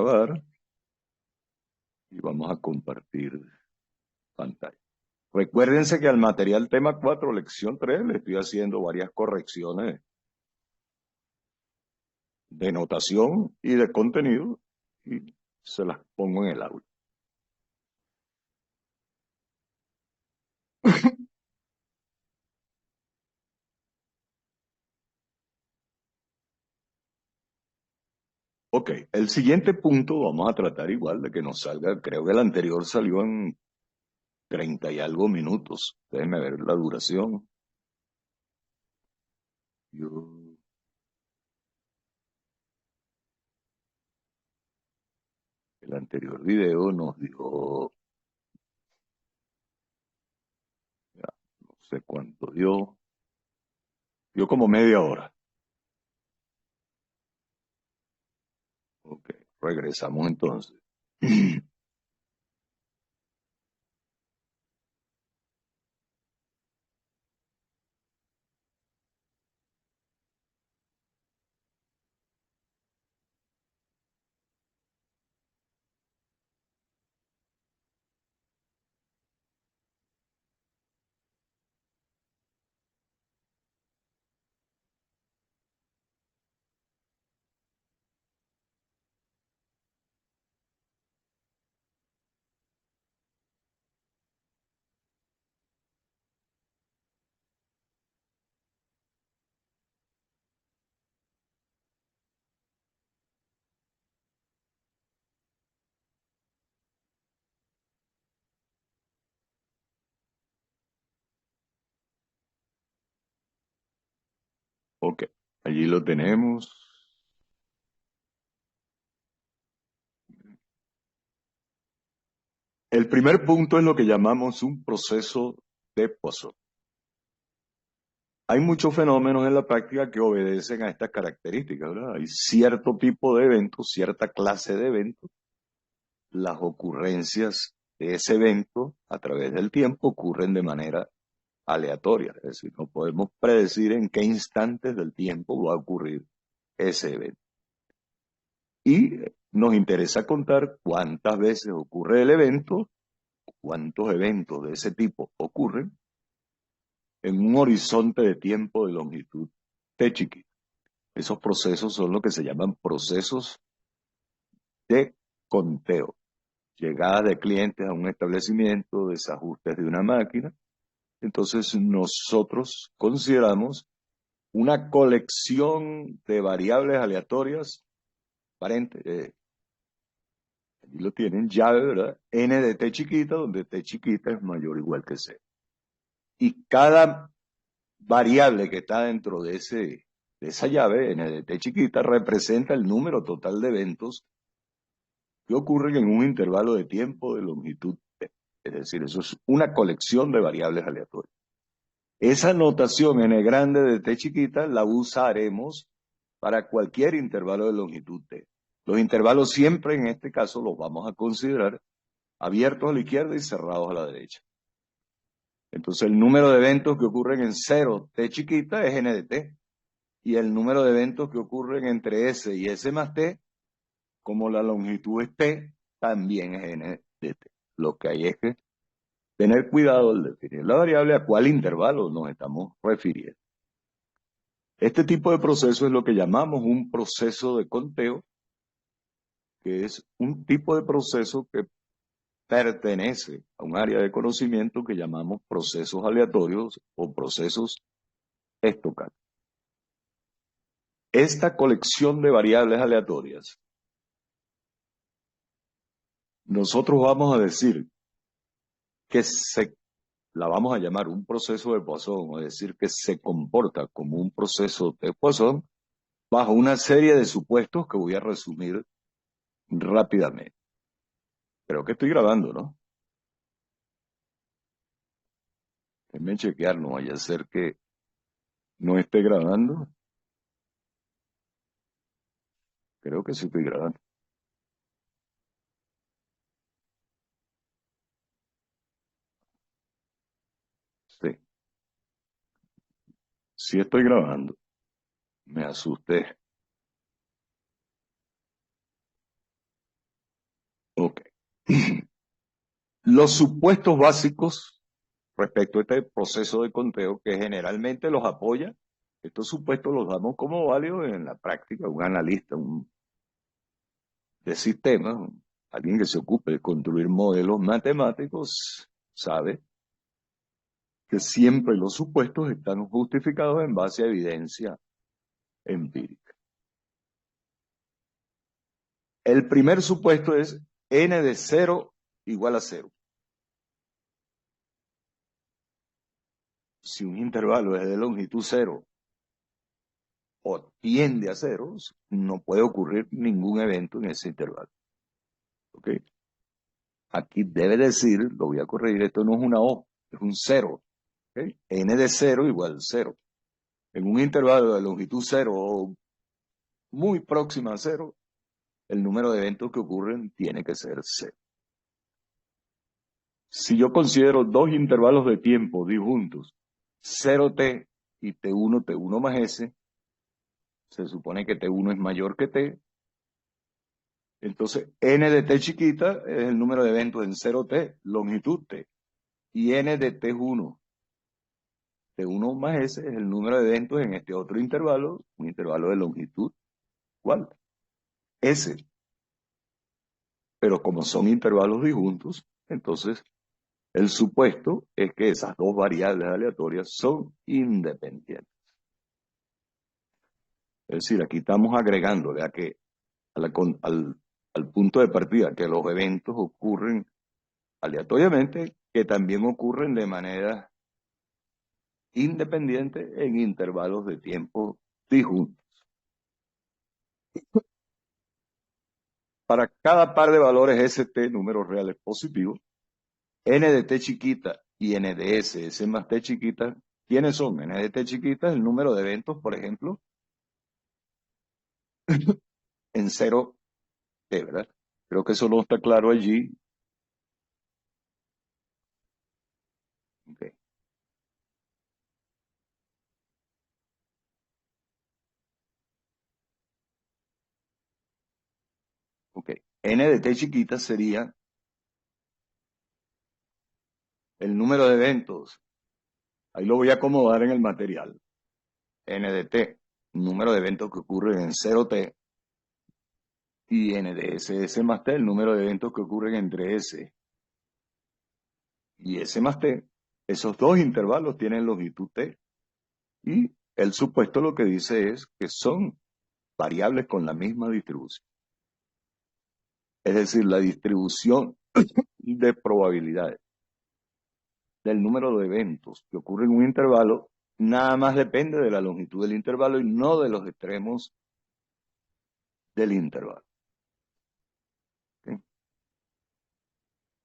grabar y vamos a compartir pantalla. Recuérdense que al material tema 4, lección 3, le estoy haciendo varias correcciones de notación y de contenido y se las pongo en el aula. Ok, el siguiente punto vamos a tratar igual de que nos salga, creo que el anterior salió en 30 y algo minutos. Déjenme ver la duración. El anterior video nos dio, ya, no sé cuánto dio como media hora. Ok, regresamos entonces. Ok, allí lo tenemos. El primer punto es lo que llamamos un proceso de Poisson. Hay muchos fenómenos en la práctica que obedecen a estas características, ¿verdad? Hay cierto tipo de eventos, cierta clase de eventos. Las ocurrencias de ese evento a través del tiempo ocurren de manera aleatoria. Es decir, no podemos predecir en qué instantes del tiempo va a ocurrir ese evento. Y nos interesa contar cuántas veces ocurre el evento, cuántos eventos de ese tipo ocurren en un horizonte de tiempo de longitud t chiquita. Esos procesos son lo que se llaman procesos de conteo. Llegada de clientes a un establecimiento, desajustes de una máquina. Entonces nosotros consideramos una colección de variables aleatorias, aquí lo tienen, llave, ¿verdad? N de t chiquita, donde t chiquita es mayor o igual que c. Y cada variable que está dentro de esa llave, N de t chiquita, representa el número total de eventos que ocurren en un intervalo de tiempo de longitud t. Es decir, eso es una colección de variables aleatorias. Esa notación n grande de t chiquita la usaremos para cualquier intervalo de longitud t. Los intervalos siempre en este caso los vamos a considerar abiertos a la izquierda y cerrados a la derecha. Entonces el número de eventos que ocurren en 0, t chiquita, es n de t. Y el número de eventos que ocurren entre s y s más t, como la longitud es t, también es n de t. Lo que hay es que tener cuidado al definir la variable a cuál intervalo nos estamos refiriendo. Este tipo de proceso es lo que llamamos un proceso de conteo, que es un tipo de proceso que pertenece a un área de conocimiento que llamamos procesos aleatorios o procesos estocásticos. Esta colección de variables aleatorias, nosotros vamos a decir que la vamos a llamar un proceso de Poisson, o decir que se comporta como un proceso de Poisson bajo una serie de supuestos que voy a resumir rápidamente. Creo que estoy grabando, ¿no? Déjenme chequear, no vaya a ser que no esté grabando. Creo que sí estoy grabando. Sí, sí estoy grabando. Me asusté. Los supuestos básicos respecto a este proceso de conteo, que generalmente los apoya, estos supuestos los damos como válidos en la práctica. Un analista de sistemas, alguien que se ocupe de construir modelos matemáticos, sabe que siempre los supuestos están justificados en base a evidencia empírica. El primer supuesto es n de 0 igual a 0. Si un intervalo es de longitud 0 o tiende a 0, no puede ocurrir ningún evento en ese intervalo. ¿Ok? Aquí debe decir, lo voy a corregir, esto no es una O, es un 0. ¿Ok? N de 0 igual 0. En un intervalo de longitud 0 o muy próxima a 0, el número de eventos que ocurren tiene que ser 0. Si yo considero dos intervalos de tiempo disjuntos, 0t y t1 más s, se supone que t1 es mayor que t, entonces n de t chiquita es el número de eventos en 0t, longitud t, y n de t1 más s es el número de eventos en este otro intervalo, un intervalo de longitud, ¿cuál? S. Pero como son intervalos disjuntos, entonces el supuesto es que esas dos variables aleatorias son independientes. Es decir, aquí estamos agregándole al punto de partida que los eventos ocurren aleatoriamente, que también ocurren de manera independiente en intervalos de tiempo disjuntos. Para cada par de valores ST, números reales positivos, n de t chiquita y n de s más t chiquita, ¿quiénes son? N de t chiquita es el número de eventos, por ejemplo, en 0t, ¿verdad? Creo que eso no está claro allí. Okay. Ok. N de t chiquita sería el número de eventos. Ahí lo voy a acomodar en el material. N de t, número de eventos que ocurren en 0t, y n de s más t, el número de eventos que ocurren entre s y s más t. Esos dos intervalos tienen longitud t, y el supuesto lo que dice es que son variables con la misma distribución. Es decir, la distribución de probabilidades del número de eventos que ocurren en un intervalo nada más depende de la longitud del intervalo y no de los extremos del intervalo. ¿Okay?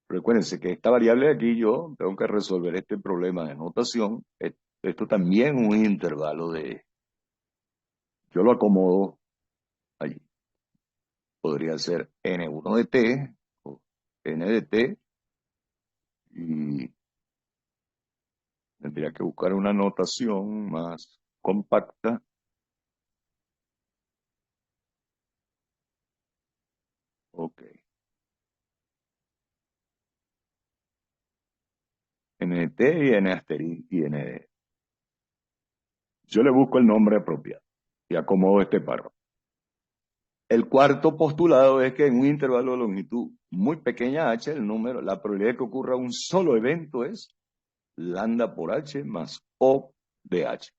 Recuérdense que esta variable aquí yo tengo que resolver este problema de notación. Esto también es un intervalo de... Yo lo acomodo allí. Podría ser n1 de t o n de t, y tendría que buscar una notación más compacta. Ok. N de t y n asterisco y n de... Yo le busco el nombre apropiado y acomodo este párrafo. El cuarto postulado es que en un intervalo de longitud muy pequeña h, la probabilidad de que ocurra un solo evento es lambda por h más O de h.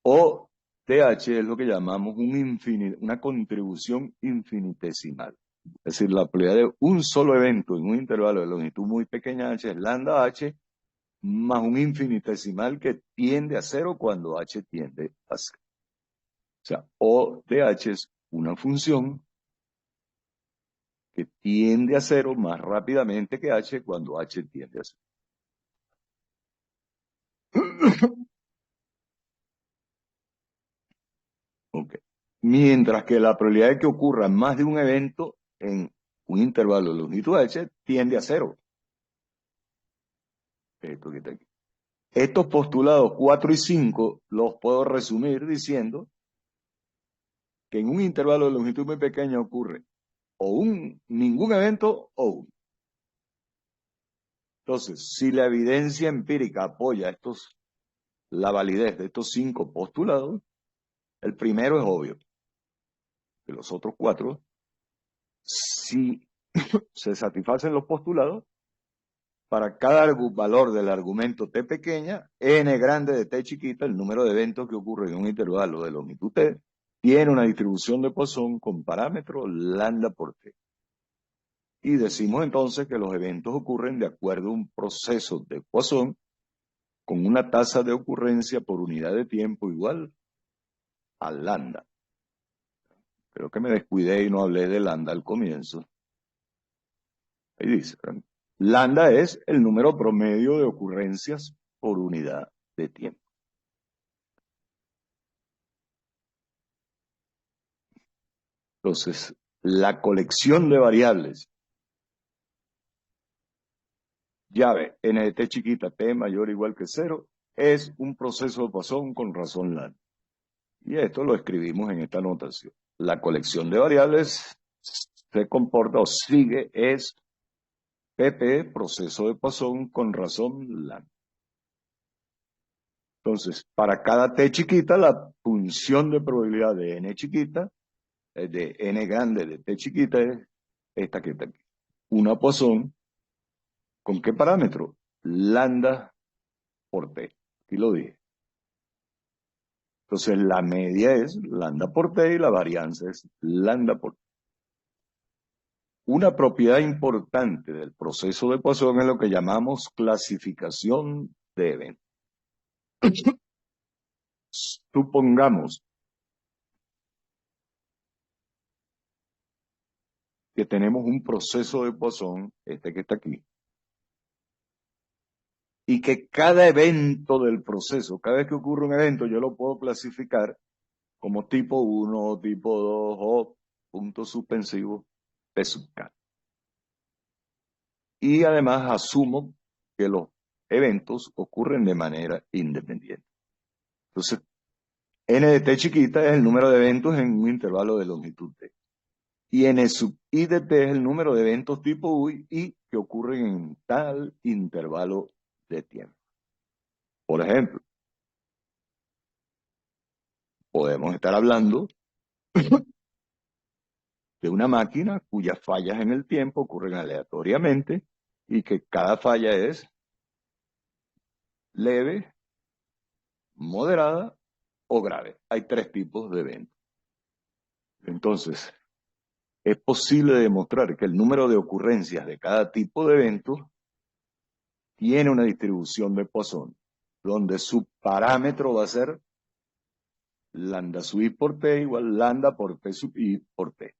O de h es lo que llamamos una contribución infinitesimal. Es decir, la probabilidad de un solo evento en un intervalo de longitud muy pequeña h es lambda h más un infinitesimal que tiende a cero cuando h tiende a cero. O sea, O de h es una función que tiende a cero más rápidamente que h cuando h tiende a cero. Okay. Mientras que la probabilidad de que ocurra más de un evento en un intervalo de longitud h tiende a cero. Esto que está aquí. Estos postulados 4 y 5 los puedo resumir diciendo que en un intervalo de longitud muy pequeña ocurre o ningún evento o uno. Entonces, si la evidencia empírica apoya la validez de estos 5 postulados, el primero es obvio. De los otros 4, si se satisfacen los postulados, para cada valor del argumento t pequeña, n grande de t chiquita, el número de eventos que ocurren en un intervalo de longitud t, tiene una distribución de Poisson con parámetro lambda por t. Y decimos entonces que los eventos ocurren de acuerdo a un proceso de Poisson con una tasa de ocurrencia por unidad de tiempo igual a lambda. Creo que me descuidé y no hablé de lambda al comienzo. Ahí dice, lambda es el número promedio de ocurrencias por unidad de tiempo. Entonces, la colección de variables, llave n de t chiquita, t mayor o igual que 0, es un proceso de Poisson con razón lambda. Y esto lo escribimos en esta notación. La colección de variables se comporta o sigue es PP, proceso de Poisson con razón lambda. Entonces, para cada t chiquita, la función de probabilidad de n chiquita, de n grande de t chiquita, es esta que está aquí. Una Poisson, ¿con qué parámetro? Lambda por t. Aquí lo dije. Entonces, la media es lambda por t y la varianza es lambda por t. Una propiedad importante del proceso de Poisson es lo que llamamos clasificación de eventos. Supongamos que tenemos un proceso de Poisson, este que está aquí, y que cada evento del proceso, cada vez que ocurre un evento, yo lo puedo clasificar como tipo 1, tipo 2 o punto suspensivo P sub K. Y además asumo que los eventos ocurren de manera independiente. Entonces, n de t chiquita es el número de eventos en un intervalo de longitud t. Y n sub i de t es el número de eventos tipo u y que ocurren en tal intervalo de tiempo. Por ejemplo, podemos estar hablando de una máquina cuyas fallas en el tiempo ocurren aleatoriamente y que cada falla es leve, moderada o grave. Hay 3 tipos de eventos. Entonces, es posible demostrar que el número de ocurrencias de cada tipo de evento tiene una distribución de Poisson, donde su parámetro va a ser lambda sub i por t igual lambda por p sub i por t.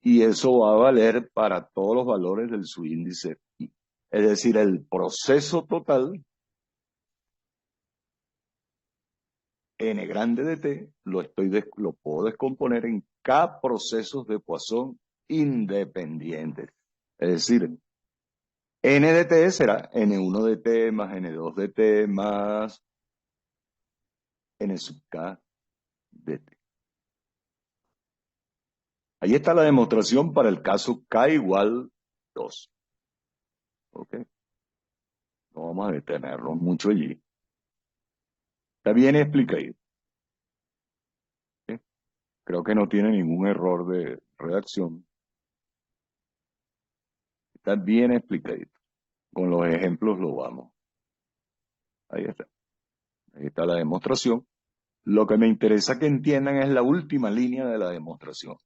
Y eso va a valer para todos los valores del subíndice i. Es decir, el proceso total, n grande de t, lo puedo descomponer en k procesos de Poisson independientes. Es decir, n de t será n1 de t más n2 de t más n sub k de t. Ahí está la demostración para el caso k igual 2. ¿Ok? No vamos a detenernos mucho allí. Está bien explicado. ¿Sí? Creo que no tiene ningún error de redacción. Está bien explicadito. Con los ejemplos lo vamos. Ahí está. Ahí está la demostración. Lo que me interesa que entiendan es la última línea de la demostración.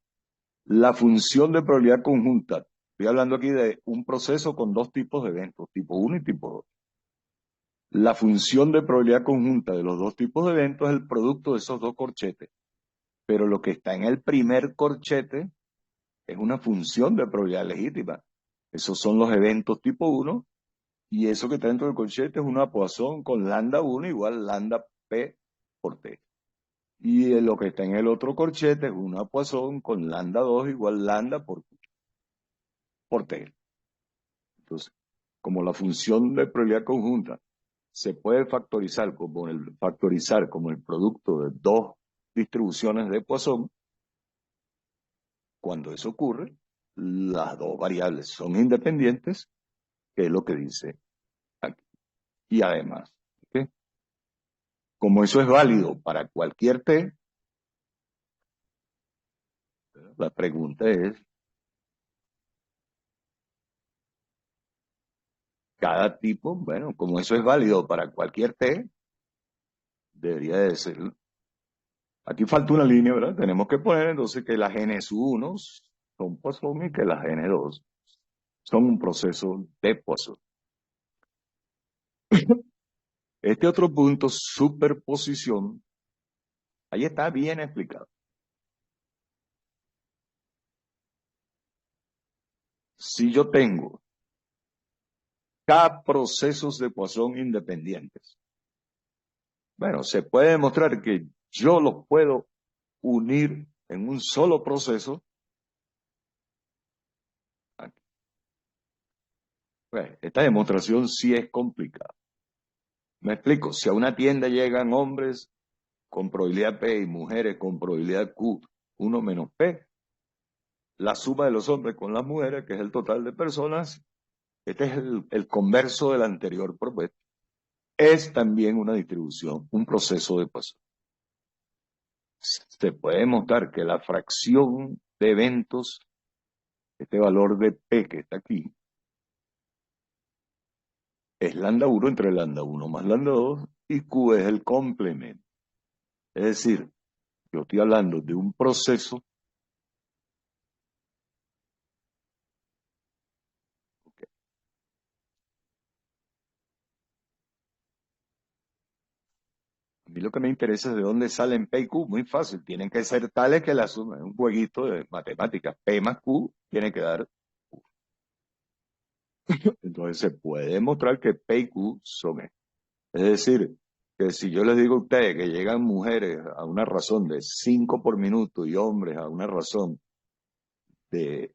La función de probabilidad conjunta. Estoy hablando aquí de un proceso con 2 tipos de eventos, tipo 1 y tipo 2. La función de probabilidad conjunta de los 2 tipos de eventos es el producto de esos 2 corchetes. Pero lo que está en el primer corchete es una función de probabilidad legítima. Esos son los eventos tipo 1 y eso que está dentro del corchete es una Poisson con lambda 1 igual lambda P por T. Y lo que está en el otro corchete es una Poisson con lambda 2 igual lambda por T. Entonces, como la función de probabilidad conjunta se puede factorizar como el producto de 2 distribuciones de Poisson, cuando eso ocurre, las 2 variables son independientes que es lo que dice aquí. Y además, ¿ok? Como eso es válido para cualquier T, la pregunta es, cada tipo, bueno, como eso es válido para cualquier T, debería de ser. Aquí falta una línea, ¿verdad? Tenemos que poner entonces que las N-1 son Poisson y que las N2 son un proceso de Poisson. Este otro punto, superposición, ahí está bien explicado. Si yo tengo K procesos de Poisson independientes, bueno, se puede demostrar que yo los puedo unir en un solo proceso. Bueno, esta demostración sí es complicada. Me explico, si a una tienda llegan hombres con probabilidad P y mujeres con probabilidad Q, 1 menos P, la suma de los hombres con las mujeres, que es el total de personas, este es el converso del anterior propuesto, es también una distribución, un proceso de Poisson. Se puede demostrar que la fracción de eventos, este valor de P que está aquí, es lambda 1 entre lambda 1 más lambda 2 y Q es el complemento. Es decir, yo estoy hablando de un proceso. Okay. A mí lo que me interesa es de dónde salen P y Q. Muy fácil, tienen que ser tales que la suma es un jueguito de matemáticas. P más Q tiene que dar Q. Entonces se puede demostrar que P y Q son esto. Es decir, que si yo les digo a ustedes que llegan mujeres a una razón de 5 por minuto y hombres a una razón de,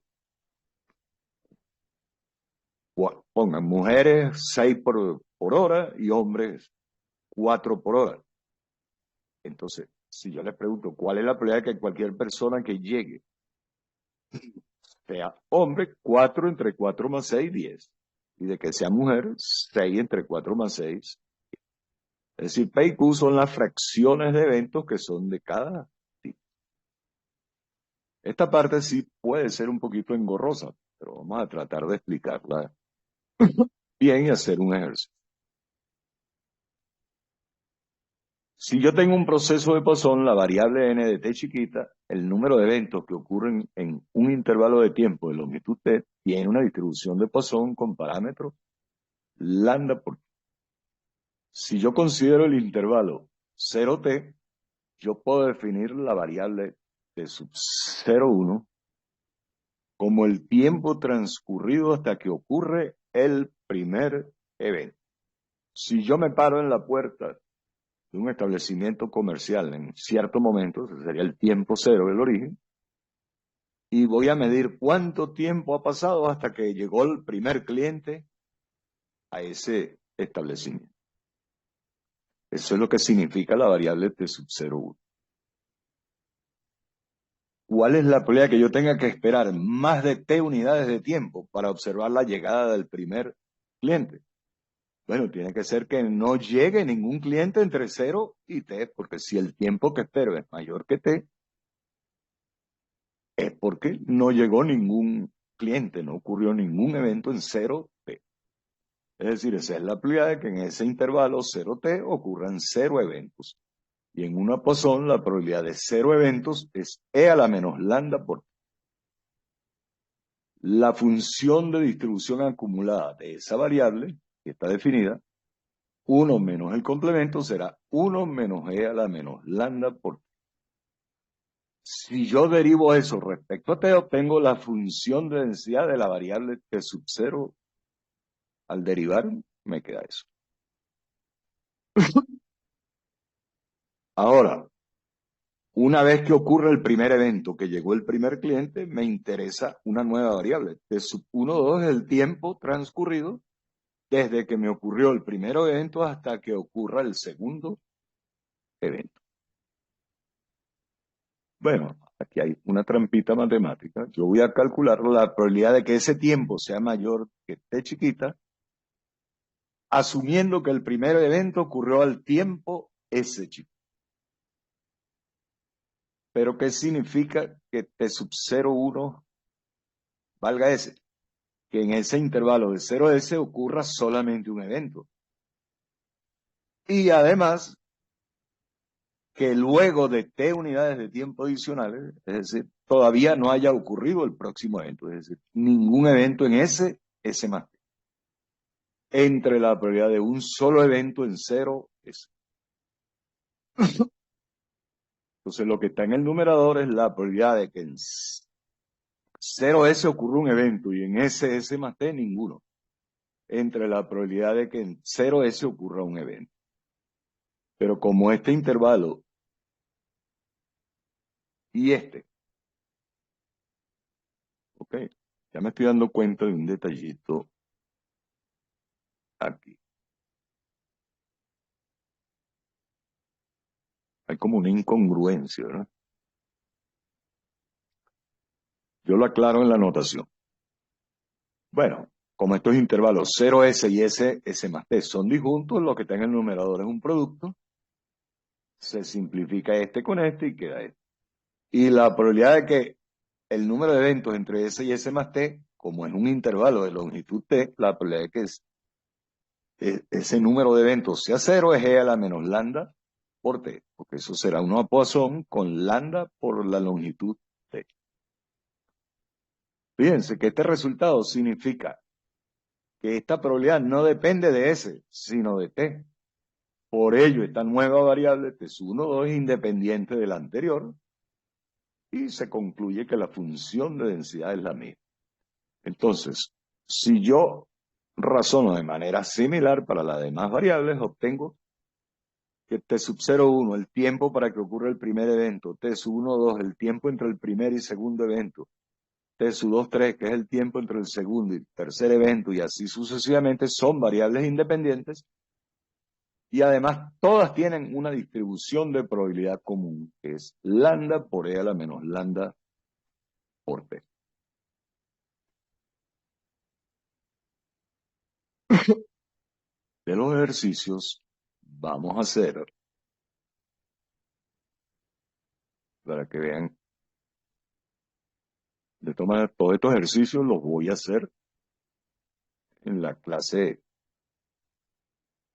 pongan, mujeres 6 por hora y hombres 4 por hora. Entonces, si yo les pregunto cuál es la probabilidad de que cualquier persona que llegue sea hombre, 4 entre 4 más 6, 10. Y de que sea mujer, 6 entre 4 más 6. Es decir, P y Q son las fracciones de eventos que son de cada tipo. Esta parte sí puede ser un poquito engorrosa, pero vamos a tratar de explicarla bien y hacer un ejercicio. Si yo tengo un proceso de Poisson, la variable n de t chiquita, el número de eventos que ocurren en un intervalo de tiempo de longitud t, tiene una distribución de Poisson con parámetros lambda por t. Si yo considero el intervalo 0t, yo puedo definir la variable t sub 0,1 como el tiempo transcurrido hasta que ocurre el primer evento. Si yo me paro en la puerta de un establecimiento comercial en cierto momento, ese sería el tiempo cero del origen, y voy a medir cuánto tiempo ha pasado hasta que llegó el primer cliente a ese establecimiento. Eso es lo que significa la variable t sub 0,1. ¿Cuál es la probabilidad que yo tenga que esperar más de t unidades de tiempo para observar la llegada del primer cliente? Bueno, tiene que ser que no llegue ningún cliente entre 0 y t, porque si el tiempo que espero es mayor que t, es porque no llegó ningún cliente, no ocurrió ningún evento en 0t. Es decir, esa es la probabilidad de que en ese intervalo 0t ocurran 0 eventos. Y en una Poisson la probabilidad de 0 eventos es e a la menos lambda por t. La función de distribución acumulada de esa variable, que está definida, 1 menos el complemento será 1 menos e a la menos lambda por t. Si yo derivo eso respecto a t, obtengo la función de densidad de la variable t sub 0. Al derivar, me queda eso. Ahora, una vez que ocurre el primer evento, que llegó el primer cliente, me interesa una nueva variable. T sub 1, 2 es el tiempo transcurrido desde que me ocurrió el primer evento hasta que ocurra el segundo evento. Bueno, aquí hay una trampita matemática. Yo voy a calcular la probabilidad de que ese tiempo sea mayor que t chiquita asumiendo que el primer evento ocurrió al tiempo S, chico. Pero ¿qué significa que T sub 0,1 valga S? Que en ese intervalo de 0S ocurra solamente un evento. Y además, que luego de T unidades de tiempo adicionales, es decir, todavía no haya ocurrido el próximo evento, es decir, ningún evento en S más T. Entre la probabilidad de un solo evento en 0S. Entonces, lo que está en el numerador es la probabilidad de que en 0S ocurra un evento y en S más T ninguno. Entre la probabilidad de que en 0S ocurra un evento. Pero como este intervalo y ok, ya me estoy dando cuenta de un detallito aquí. Hay como una incongruencia, ¿verdad? Yo lo aclaro en la notación. Bueno, como estos intervalos 0S y S más T son disjuntos, lo que está en el numerador es un producto, se simplifica este con este y queda este. Y la probabilidad de que el número de eventos entre S y S más T, como es un intervalo de longitud T, la probabilidad de que ese número de eventos sea 0 es E a la menos lambda por T, porque eso será un a Poisson con lambda por la longitud T. Fíjense que este resultado significa que esta probabilidad no depende de S, sino de T. Por ello, esta nueva variable T sub 1, 2 es independiente de la anterior y se concluye que la función de densidad es la misma. Entonces, si yo razono de manera similar para las demás variables, obtengo que T sub 0,1, el tiempo para que ocurra el primer evento, T sub 1, 2, el tiempo entre el primer y segundo evento, T sub 2, 3, que es el tiempo entre el segundo y el tercer evento, y así sucesivamente, son variables independientes, y además todas tienen una distribución de probabilidad común, que es lambda por E a la menos lambda por T. De los ejercicios, vamos a hacer, para que vean, de todas maneras, todos estos ejercicios los voy a hacer en la clase,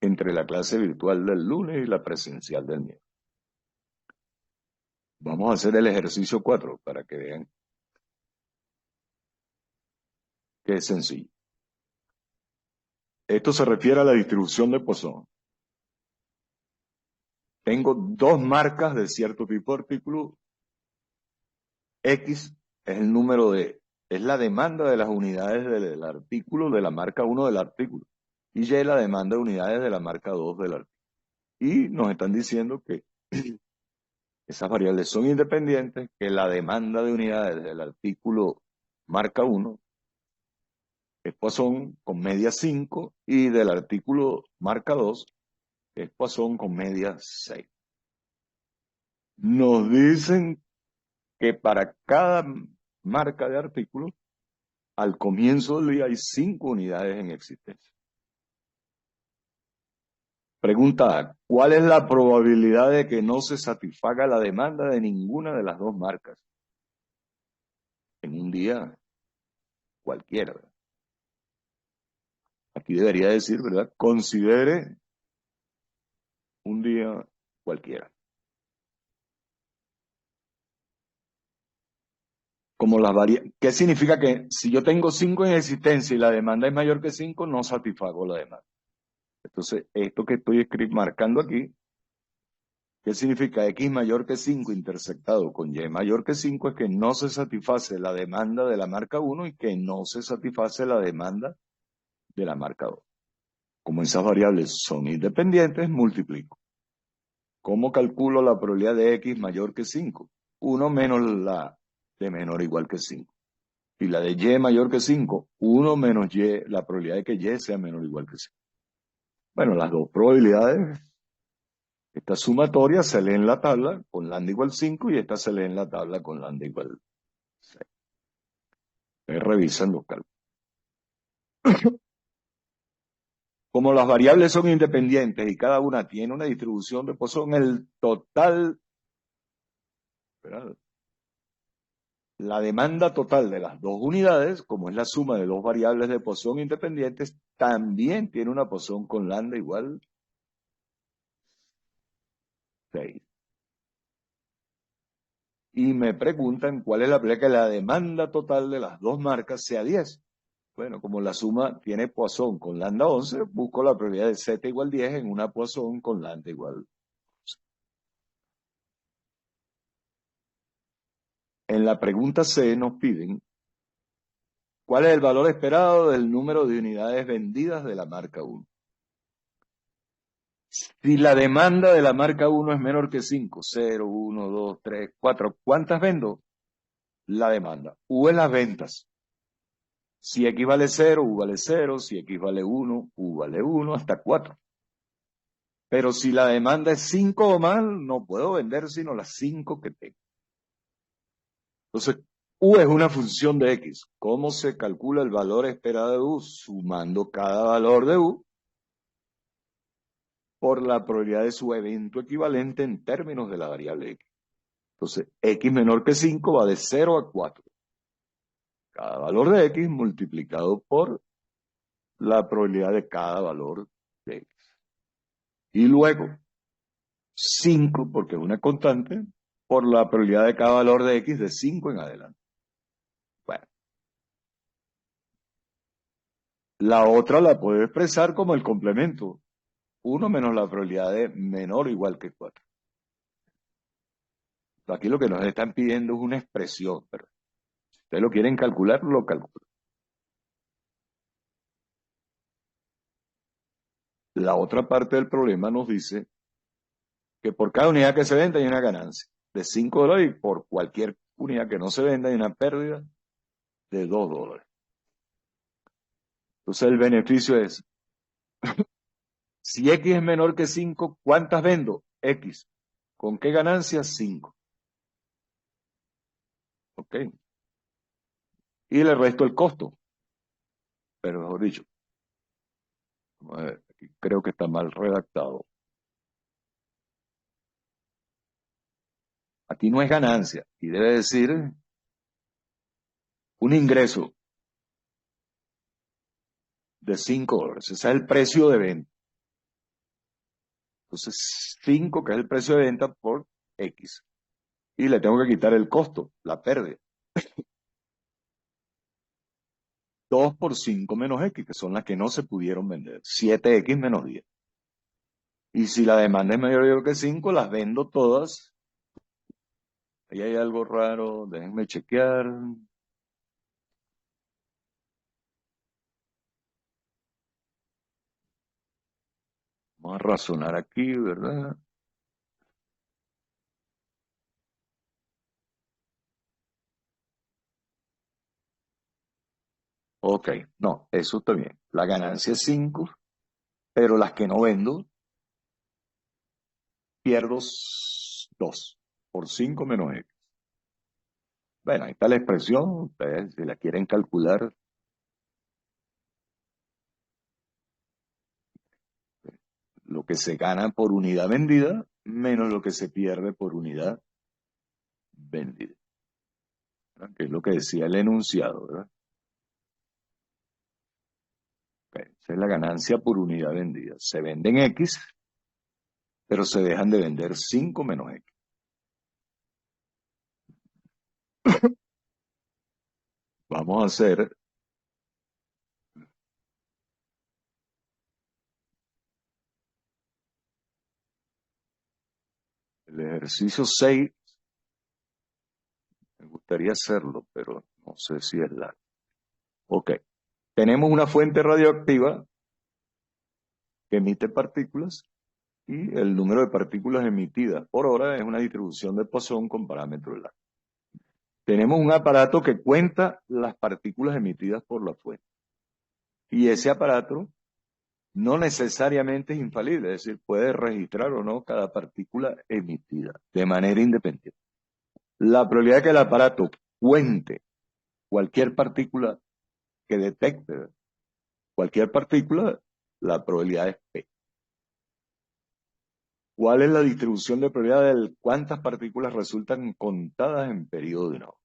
entre la clase virtual del lunes y la presencial del miércoles. Vamos a hacer el ejercicio 4 para que vean que es sencillo. Esto se refiere a la distribución de Poisson. Tengo dos marcas de cierto tipo de artículo. X es el número es la demanda de las unidades del artículo, de la marca 1 del artículo. Y Y es la demanda de unidades de la marca 2 del artículo. Y nos están diciendo que esas variables son independientes, que la demanda de unidades del artículo marca 1 es Poisson con media 5 y del artículo marca 2 es Poisson con media 6. Nos dicen que para cada marca de artículo, al comienzo del día hay 5 unidades en existencia. Pregunta A, ¿cuál es la probabilidad de que no se satisfaga la demanda de ninguna de las dos marcas en un día cualquiera? Aquí debería decir, ¿verdad? Considere un día cualquiera. Como las ¿Qué significa que si yo tengo 5 en existencia y la demanda es mayor que 5, no satisfago la demanda? Entonces, esto que estoy marcando aquí, ¿qué significa X mayor que 5 intersectado con Y mayor que 5? Es que no se satisface la demanda de la marca 1 y que no se satisface la demanda de la marca 2. Como esas variables son independientes, multiplico. ¿Cómo calculo la probabilidad de X mayor que 5? 1 menos la de menor o igual que 5. Y la de Y mayor que 5, 1 menos Y, la probabilidad de que Y sea menor o igual que 5. Bueno, las dos probabilidades, esta sumatoria se lee en la tabla con lambda igual 5 y esta se lee en la tabla con lambda igual 6. Ustedes revisan los cálculos. Como las variables son independientes y cada una tiene una distribución de Poisson, el total, ¿verdad? La demanda total de las dos unidades, como es la suma de dos variables de Poisson independientes, también tiene una Poisson con lambda igual 6. Y me preguntan cuál es la probabilidad que la demanda total de las dos marcas sea 10. Bueno, como la suma tiene Poisson con lambda 11, busco la probabilidad de Z igual 10 en una Poisson con lambda igual. En la pregunta C nos piden cuál es el valor esperado del número de unidades vendidas de la marca 1. Si la demanda de la marca 1 es menor que 5, 0, 1, 2, 3, 4, ¿cuántas vendo? La demanda. U es las ventas. Si X vale 0, U vale 0. Si X vale 1, U vale 1, hasta 4. Pero si la demanda es 5 o más, no puedo vender sino las 5 que tengo. Entonces, U es una función de X. ¿Cómo se calcula el valor esperado de U? Sumando cada valor de U por la probabilidad de su evento equivalente en términos de la variable X. Entonces, X menor que 5 va de 0 a 4. Cada valor de X multiplicado por la probabilidad de cada valor de X. Y luego, 5, porque es una constante, por la probabilidad de cada valor de X de 5 en adelante. Bueno, la otra la puedo expresar como el complemento. 1 menos la probabilidad de menor o igual que 4. Aquí lo que nos están pidiendo es una expresión, pero si ustedes lo quieren calcular, lo calculan. La otra parte del problema nos dice que por cada unidad que se venda hay una ganancia de $5 y por cualquier unidad que no se venda hay una pérdida de $2. Entonces el beneficio es, si X es menor que 5, ¿cuántas vendo? X. ¿Con qué ganancia? 5. ¿Ok? Y le resto el costo. Pero mejor dicho, vamos a ver, aquí creo que está mal redactado. Aquí no es ganancia, y debe decir un ingreso de $5. Ese es el precio de venta. Entonces, 5, que es el precio de venta, por X. Y le tengo que quitar el costo, la pérdida. 2 por 5 menos X, que son las que no se pudieron vender. 7X menos 10. Y si la demanda es mayor que 5, las vendo todas. Ahí hay algo raro, déjenme chequear. Vamos a razonar aquí, ¿verdad? Ok, no, eso está bien. La ganancia es 5, pero las que no vendo, pierdo 2 por 5 menos X. Bueno, ahí está la expresión, ustedes si la quieren calcular, lo que se gana por unidad vendida menos lo que se pierde por unidad vendida, ¿verdad? Que es lo que decía el enunciado, ¿verdad? Okay. Esa es la ganancia por unidad vendida. Se venden X, pero se dejan de vender 5 menos X. Vamos a hacer el ejercicio 6. Me gustaría hacerlo, pero no sé si es la... Ok. Tenemos una fuente radioactiva que emite partículas y el número de partículas emitidas por hora es una distribución de Poisson con parámetro de la. Tenemos un aparato que cuenta las partículas emitidas por la fuente. Y ese aparato no necesariamente es infalible, es decir, puede registrar o no cada partícula emitida de manera independiente. La probabilidad de que el aparato cuente cualquier partícula que detecte cualquier partícula La probabilidad es P. ¿Cuál es la distribución de probabilidad de cuántas partículas resultan contadas en periodo de una hora?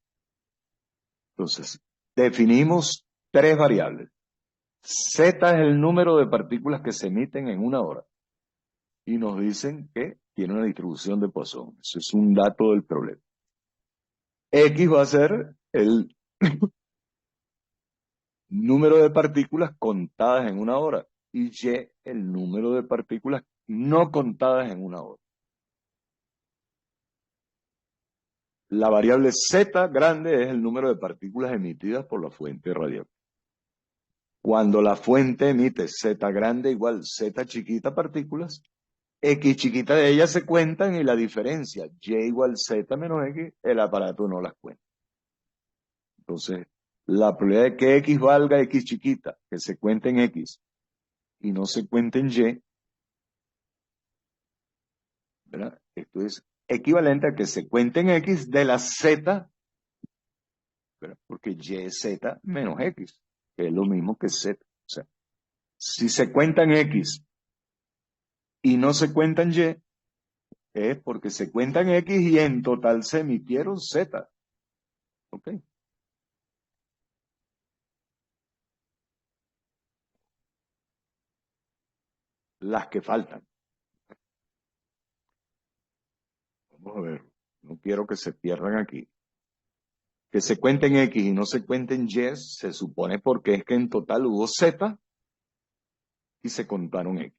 Entonces, definimos tres variables. Z es el número de partículas que se emiten en una hora. Y nos dicen que tiene una distribución de Poisson. Eso es un dato del problema. X va a ser el número de partículas contadas en una hora. Y Y el número de partículas no contadas en una hora. La variable Z grande es el número de partículas emitidas por la fuente radiactiva. Cuando la fuente emite Z grande igual Z chiquita partículas, X chiquita de ellas se cuentan y la diferencia Y igual Z menos X, el aparato no las cuenta. Entonces, la probabilidad de que X valga X chiquita, que se cuente en X y no se cuente en Y, ¿verdad? Esto es equivalente a que se cuente en X de la Z, ¿verdad? Porque Y es Z menos X, que es lo mismo que Z. O sea, si se cuenta en X y no se cuenta en Y, es porque se cuenta en X y en total se emitieron Z. ¿Ok? Las que faltan. Vamos a ver. No quiero que se pierdan aquí. Que se cuenten X y no se cuenten Y, se supone porque es que en total hubo Z y se contaron X.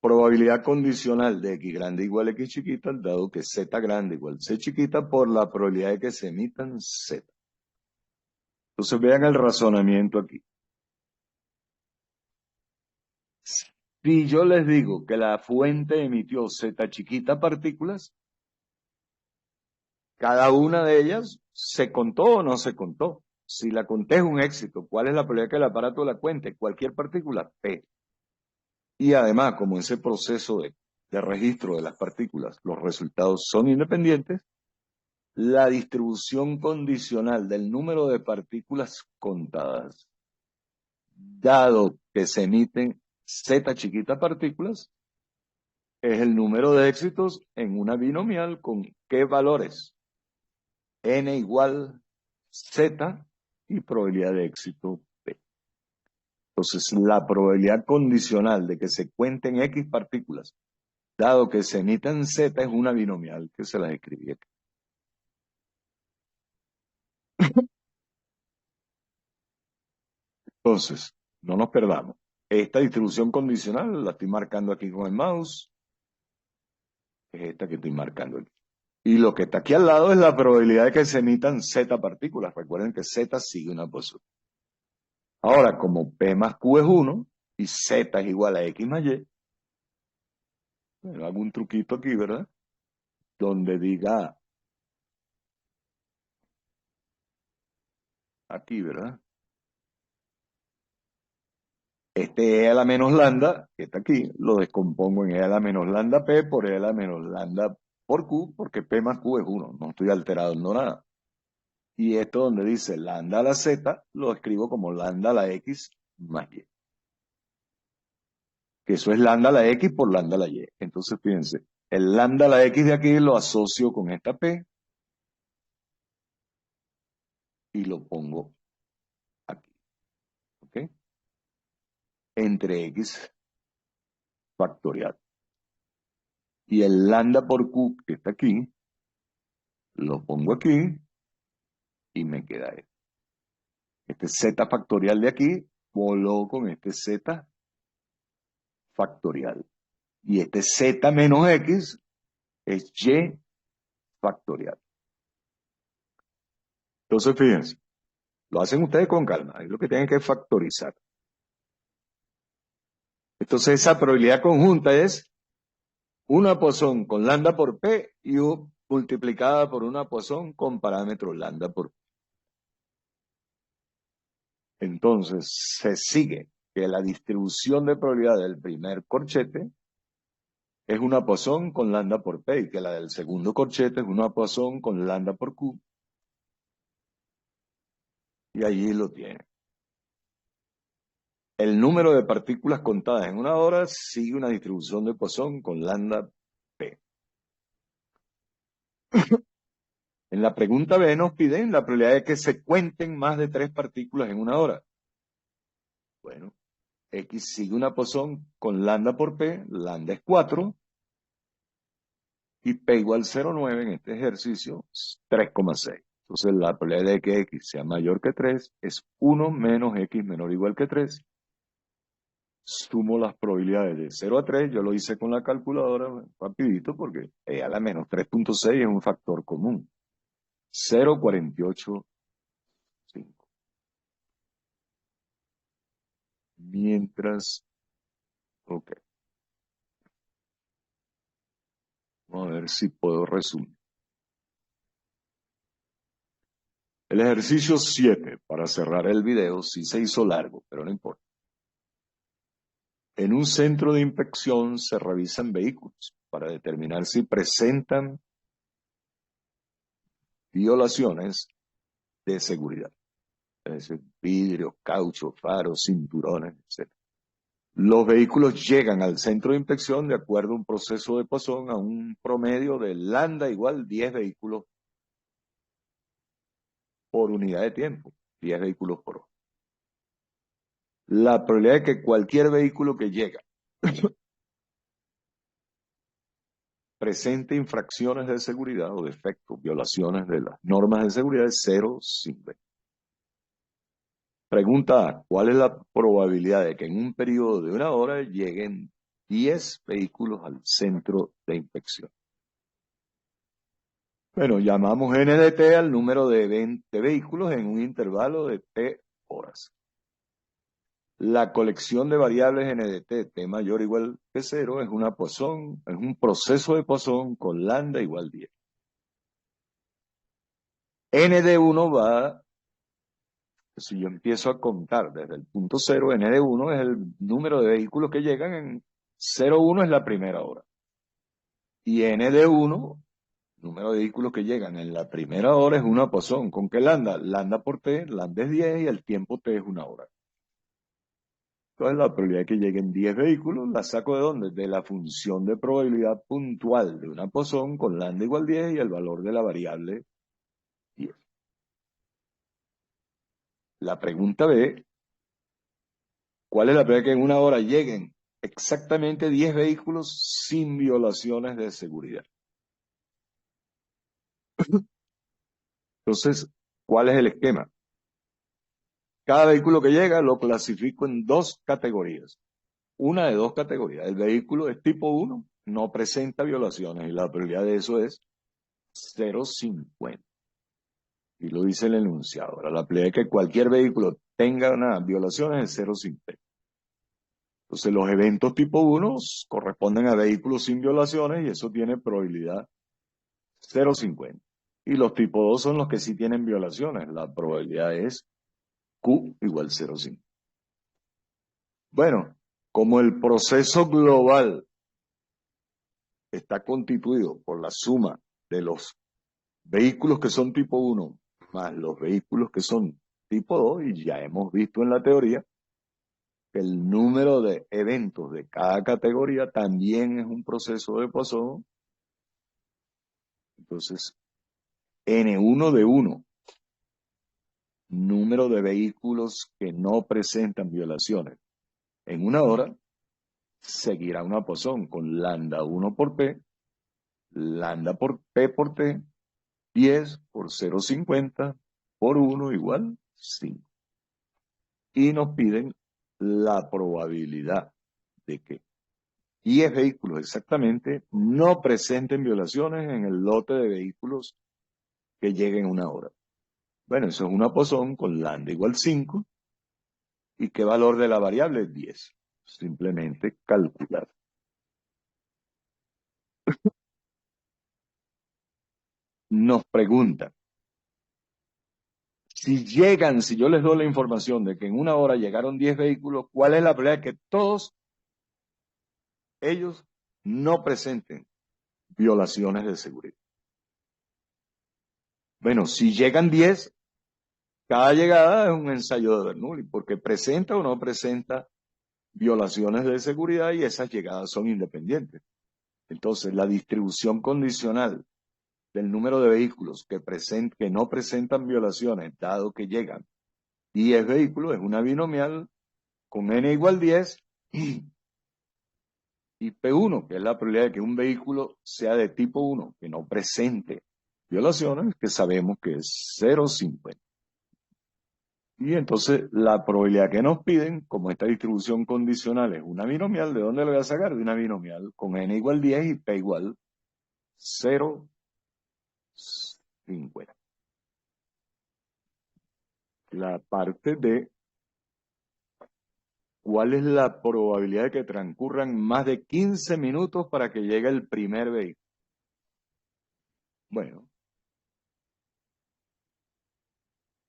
Probabilidad condicional de X grande igual a X chiquita, dado que Z grande igual C chiquita, por la probabilidad de que se emitan Z. Entonces vean el razonamiento aquí. Si yo les digo que la fuente emitió Z chiquita partículas, cada una de ellas se contó o no se contó. Si la conté es un éxito. ¿Cuál es la probabilidad que el aparato la cuente? Cualquier partícula, P. Y además, como en ese proceso de registro de las partículas, los resultados son independientes, la distribución condicional del número de partículas contadas, dado que se emiten Z chiquita partículas, es el número de éxitos en una binomial con ¿qué valores? N igual Z y probabilidad de éxito P. Entonces, la probabilidad condicional de que se cuenten X partículas, dado que se emitan Z, es una binomial que se las escribí aquí. Entonces, no nos perdamos. Esta distribución condicional la estoy marcando aquí con el mouse, es esta que estoy marcando aquí. Y lo que está aquí al lado es la probabilidad de que se emitan Z partículas. Recuerden que Z sigue una posición. Ahora, como P más Q es 1 y Z es igual a X más Y, bueno, hago un truquito aquí, ¿verdad? Donde diga aquí, ¿verdad? Este E a la menos lambda, que está aquí, lo descompongo en E a la menos lambda P por E a la menos lambda por Q, porque P más Q es 1, no estoy alterado en nada. Y esto donde dice lambda a la Z, lo escribo como lambda a la X más Y. Que eso es lambda a la X por lambda a la Y. Entonces, fíjense, el lambda a la X de aquí lo asocio con esta P y lo pongo aquí. ¿Ok? Entre X factorial. Y el lambda por Q que está aquí, lo pongo aquí y me queda esto. Este Z factorial de aquí, voló con este Z factorial. Y este Z menos X es Y factorial. Entonces, fíjense, lo hacen ustedes con calma. Ahí lo que tienen que factorizar. Entonces, esa probabilidad conjunta es una Poisson con lambda por P y U multiplicada por una Poisson con parámetro lambda por P. Entonces, se sigue que la distribución de probabilidad del primer corchete es una Poisson con lambda por P y que la del segundo corchete es una Poisson con lambda por Q. Y allí lo tiene. El número de partículas contadas en una hora sigue una distribución de Poisson con lambda P. En la pregunta B nos piden la probabilidad de que se cuenten más de 3 partículas en una hora. Bueno, X sigue una Poisson con lambda por P, lambda es 4, y P igual 0,9 en este ejercicio es 3,6. Entonces la probabilidad de que X sea mayor que 3 es 1 menos X menor o igual que 3. Sumo las probabilidades de 0 a 3, yo lo hice con la calculadora rapidito porque a la menos 3,6 es un factor común. 0,485. Mientras, ok, vamos a ver si puedo resumir. El ejercicio 7, para cerrar el video, sí se hizo largo, pero no importa. En un centro de inspección se revisan vehículos para determinar si presentan violaciones de seguridad. Es decir, vidrios, caucho, faros, cinturones, etc. Los vehículos llegan al centro de inspección de acuerdo a un proceso de Poisson a un promedio de lambda igual 10 vehículos por unidad de tiempo, 10 vehículos por hora. La probabilidad de que cualquier vehículo que llega presente infracciones de seguridad o defectos, violaciones de las normas de seguridad es 0,5. Pregunta A, ¿cuál es la probabilidad de que en un periodo de una hora lleguen 10 vehículos al centro de inspección? Bueno, llamamos N de T al número de vehículos en un intervalo de T horas. La colección de variables N de T mayor o igual que 0, es una Poisson, es un proceso de Poisson con lambda igual 10. N de 1 va, si yo empiezo a contar desde el punto 0, N de 1 es el número de vehículos que llegan en 0,1 es la primera hora. Y N de 1, número de vehículos que llegan en la primera hora, es una Poisson. ¿Con qué lambda? Lambda por T, lambda es 10 y el tiempo T es una hora. Entonces la probabilidad de que lleguen 10 vehículos la saco ¿de dónde? De la función de probabilidad puntual de una Poisson con lambda igual 10 y el valor de la variable 10. La pregunta B, ¿cuál es la probabilidad de que en una hora lleguen exactamente 10 vehículos sin violaciones de seguridad? Entonces, ¿cuál es el esquema? Cada vehículo que llega lo clasifico en dos categorías. Una de dos categorías. El vehículo es tipo 1, no presenta violaciones y la probabilidad de eso es 0,50. Y lo dice el enunciado. Ahora, la probabilidad de que cualquier vehículo tenga unas violaciones es 0,50. Entonces, los eventos tipo 1 corresponden a vehículos sin violaciones y eso tiene probabilidad 0,50. Y los tipo 2 son los que sí tienen violaciones. La probabilidad es Q igual 0,5. Bueno, como el proceso global está constituido por la suma de los vehículos que son tipo 1 más los vehículos que son tipo 2, y ya hemos visto en la teoría que el número de eventos de cada categoría también es un proceso de Poisson. Entonces, N1 de 1, número de vehículos que no presentan violaciones en una hora, seguirá una Poisson con lambda 1 por P, lambda por P por T, 10 por 0,50 por 1 igual 5. Y nos piden la probabilidad de que 10 vehículos exactamente no presenten violaciones en el lote de vehículos que lleguen una hora. Bueno, eso es una Poisson con lambda igual 5. ¿Y qué valor de la variable? 10. Simplemente calcular. Nos preguntan, si yo les doy la información de que en una hora llegaron 10 vehículos, ¿cuál es la probabilidad de que todos ellos no presenten violaciones de seguridad? Bueno, si llegan 10, cada llegada es un ensayo de Bernoulli, porque presenta o no presenta violaciones de seguridad y esas llegadas son independientes. Entonces, la distribución condicional del número de vehículos que no presentan violaciones, dado que llegan 10 vehículos, es una binomial con n igual 10 y P1, que es la probabilidad de que un vehículo sea de tipo 1, que no presente violaciones, que sabemos que es 0,50. Y entonces la probabilidad que nos piden, como esta distribución condicional es una binomial, ¿de dónde lo voy a sacar? De una binomial con n igual 10 y p igual 0,50. La parte de cuál es la probabilidad de que transcurran más de 15 minutos para que llegue el primer vehículo. Bueno,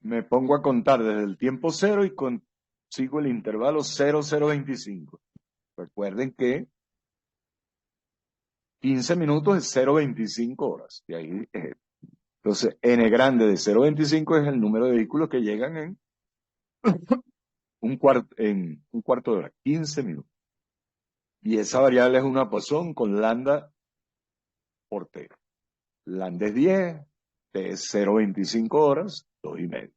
me pongo a contar desde el tiempo cero y consigo el intervalo 0,025. Recuerden que 15 minutos es 0,25 horas. Y ahí es. Entonces, n grande de 0,25 es el número de vehículos que llegan en en un cuarto de hora, 15 minutos. Y esa variable es una Poisson con lambda por t. Lambda es 10, t es 0,25 horas, 2,5.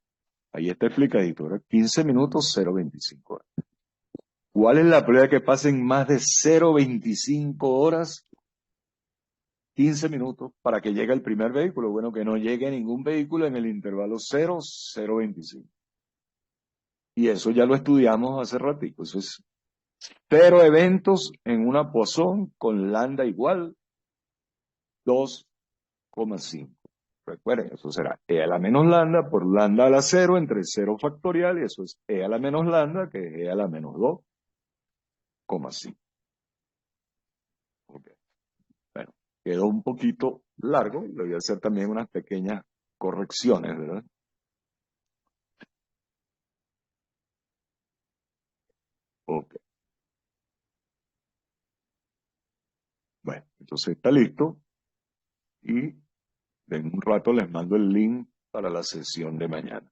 Ahí está explicadito, ¿verdad? 15 minutos, 0,25 horas. ¿Cuál es la probabilidad de que pasen más de 0,25 horas, 15 minutos, para que llegue el primer vehículo? Bueno, que no llegue ningún vehículo en el intervalo 0,025. Y eso ya lo estudiamos hace ratito. Eso es 0 eventos en una Poisson con lambda igual 2,5. Recuerden, eso será e a la menos lambda por lambda a la 0 entre 0 factorial, y eso es e a la menos lambda, que es e a la menos 2,5. Okay. Bueno, quedó un poquito largo, le voy a hacer también unas pequeñas correcciones, ¿verdad? Ok. Bueno, entonces está listo y en un rato les mando el link para la sesión de mañana.